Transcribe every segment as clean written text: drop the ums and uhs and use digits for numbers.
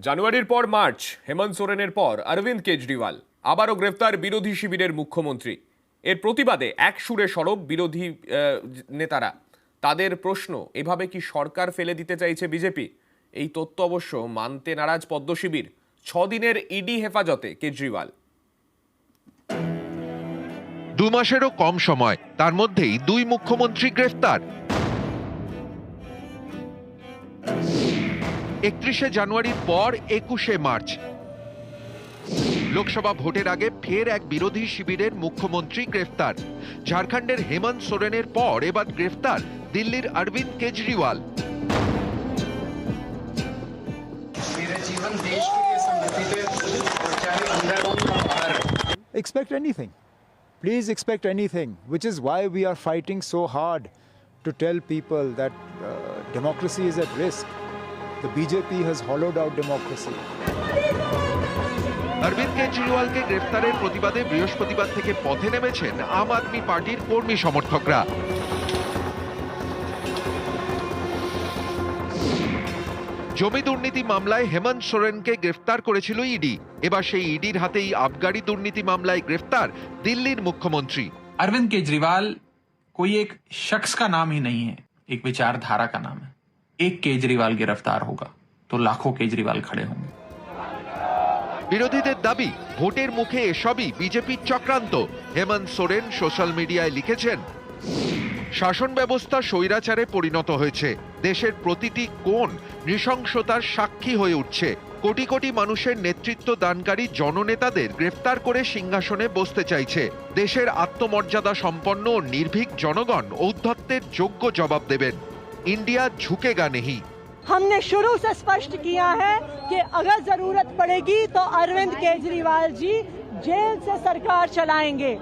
জানুয়ারির পর মার্চ, হেমন্ত সোরেনের পর অরবিন্দ কেজরিওয়াল, আবারও গ্রেফতার বিরোধী শিবিরের মুখ্যমন্ত্রী। এর প্রতিবাদে এক সুরে সরব বিরোধী নেতারা। তাদের প্রশ্ন, এভাবে কি সরকার ফেলে দিতে চাইছে বিজেপি? এই তথ্য অবশ্য মানতে নারাজ পদ্ম শিবির। 6 দিনের ইডি হেফাজতে কেজরিওয়াল। 2 মাসেরও কম সময়, তার মধ্যেই 2 মুখ্যমন্ত্রী গ্রেফতার। 31শে জানুয়ারির পর 21শে মার্চ লোকসভা ভোটের আগে ফের এক বিরোধী শিবিরের মুখ্যমন্ত্রী গ্রেফতার। ঝাড়খণ্ডের হেমন্ত সোরেনের পর এবার গ্রেফতার দিল্লির Aurobindo Kejriwal. Expect anything. Please expect anything, which is why we are fighting so hard to tell people that democracy is at risk. The BJP has hollowed out democracy. Aurobindo কেজরিওয়ালকে গ্রেফতারের প্রতিবাদে বৃহস্পতিবার থেকে পথে নেমেছেন আম আদমি পার্টির কর্মী সমর্থকরা। জমি দুর্নীতি মামলায় হেমন্ত সোরেনকে গ্রেফতার করেছিল ইডি। এবার সেই ইডির হাতেই আবগারি দুর্নীতি মামলায় গ্রেফতার দিল্লির মুখ্যমন্ত্রী। अरविंद केजरीवाल कोई एक शख्स का नाम ही नहीं है, एक विचारधारा का नाम है। एक केजरीवाल गिरफ्तार होगा तो लाखों केजरीवाल खड़े होंगे। বিরোধীদের দাবি, ভোটের মুখে এসবই বিজেপির চক্রান্ত। হেমন্ত সোরেন সোশ্যাল মিডিয়ায় লিখেছেন, শাসন ব্যবস্থা স্বৈরাচারে পরিণত হয়েছে। দেশের প্রতিটি কোণ নৃশংসতার সাক্ষী হয়ে উঠছে। কোটি কোটি মানুষের নেতৃত্ব দানকারী জননেতাদের গ্রেফতার করে সিংহাসনে বসতে চাইছে। দেশের আত্মমর্যাদা সম্পন্ন ও নির্ভীক জনগণ ঔদ্ধত্যের যোগ্য জবাব দেবেন। ইন্ডিয়া ঝুঁকেগা নেহি। हमने शुरू से स्पष्ट किया है कि अगर जरूरत पड़ेगी तो अरविंद केजरीवाल जी जेल से सरकार चलाएंगे।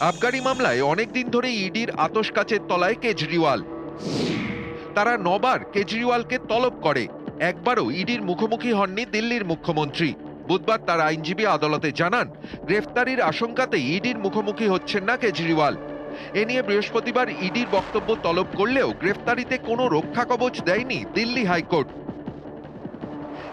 আবগারি মামলায় অনেকদিন ধরে ইডির আতশ কাচের তলায় কেজরিওয়াল। তারা 9 বার কেজরিওয়ালকে তলব করে, একবারও ইডির মুখোমুখি হননি দিল্লির মুখ্যমন্ত্রী। বুধবার তার আইনজীবী আদালতে জানান, গ্রেফতারির আশঙ্কাতে ইডির মুখোমুখি হচ্ছেন না কেজরিওয়াল। এ নিয়ে বৃহস্পতিবার ইডির বক্তব্য তলব করলেও গ্রেফতারিতে কোনো রক্ষা কবচ দেয়নি দিল্লি হাইকোর্ট।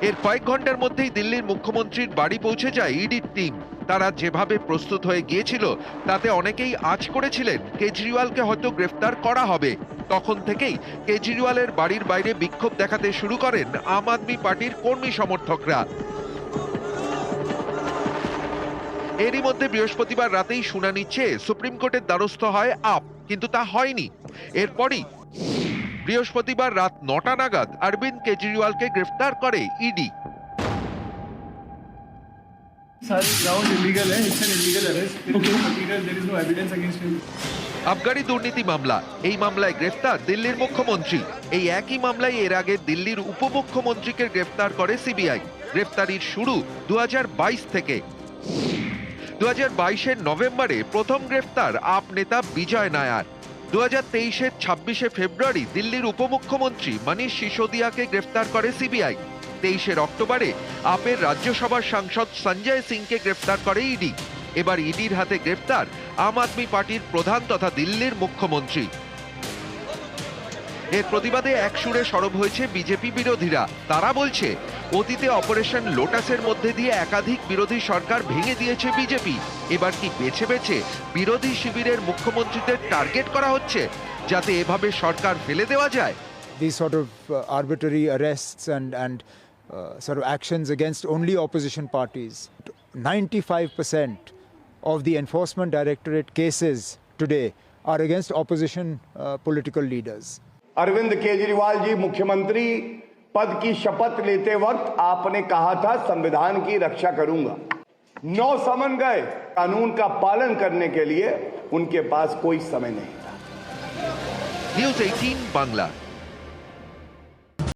এর কয়েক ঘন্টার মধ্যেই দিল্লির মুখ্যমন্ত্রীর বাড়ি পৌঁছে যায় ইডির টিম। তারা যেভাবে প্রস্তুত হয়ে গিয়েছিল তাতে অনেকেই আঁচ করেছিলেন কেজরিওয়ালকে হয়তো গ্রেফতার করা হবে। তখন থেকেই কেজরিওয়ালের বাড়ির বাইরে বিক্ষোভ দেখাতে শুরু করেন আম আদমি পার্টির কর্মী সমর্থকরা। এরই মধ্যে বৃহস্পতিবার রাতেই শুনানি চেয়ে সুপ্রিম কোর্টের দ্বারস্থ হয় আপ, কিন্তু তা হয়নি। এরপরই বৃহস্পতিবার রাত 9টা নাগাদ অরবিন্দ কেজরিওয়ালকে গ্রেফতার করে ইডি। আবগারি দুর্নীতি মামলা, এই মামলায় গ্রেফতার দিল্লির মুখ্যমন্ত্রী। এই একই মামলায় এর আগে দিল্লির উপমুখ্যমন্ত্রীকে গ্রেফতার করে সিবিআই। গ্রেফতারির শুরু 2022 থেকে। 2022-এর নভেম্বরে প্রথম গ্রেফতার আপ নেতা বিজয় নায়ার। 2023-এর 26শে ফেব্রুয়ারি দিল্লির উপমুখ্যমন্ত্রী মনীষ সিসোদিয়াকে গ্রেফতার করে সিবিআই। 23শে অক্টোবরে আপের রাজ্যসভার সাংসদ সঞ্জয় সিংকে গ্রেফতার করে ইডি। এবার ইডির হাতে গ্রেফতার আম আদমি পার্টির প্রধান তথা দিল্লির মুখ্যমন্ত্রী। এর প্রতিবাদে এক সুরে সরব হয়েছে বিজেপি বিরোধীরা। তারা বলছে, অতীতে অপারেশন লোটাসের মধ্যে দিয়ে একাধিক বিরোধী সরকার ভেঙে দিয়েছে বিজেপি। এবার কি বেছে বেছে বিরোধী শিবিরের মুখ্যমন্ত্রীদের টার্গেট করা হচ্ছে, যাতে এভাবে সরকার ফেলে দেওয়া যায়? These sort of arbitrary arrests and sort of actions against only opposition parties. 95% of the Enforcement Directorate cases today are against opposition political leaders. Arvind Kejriwal ji, मुख्यमंत्री पद की शपथ लेते वक्त आपने कहा था संविधान की रक्षा करूंगा। 9 समन गए, कानून का पालन करने के लिए उनके पास कोई समय नहीं था। न्यूज़ 18 बांग्ला।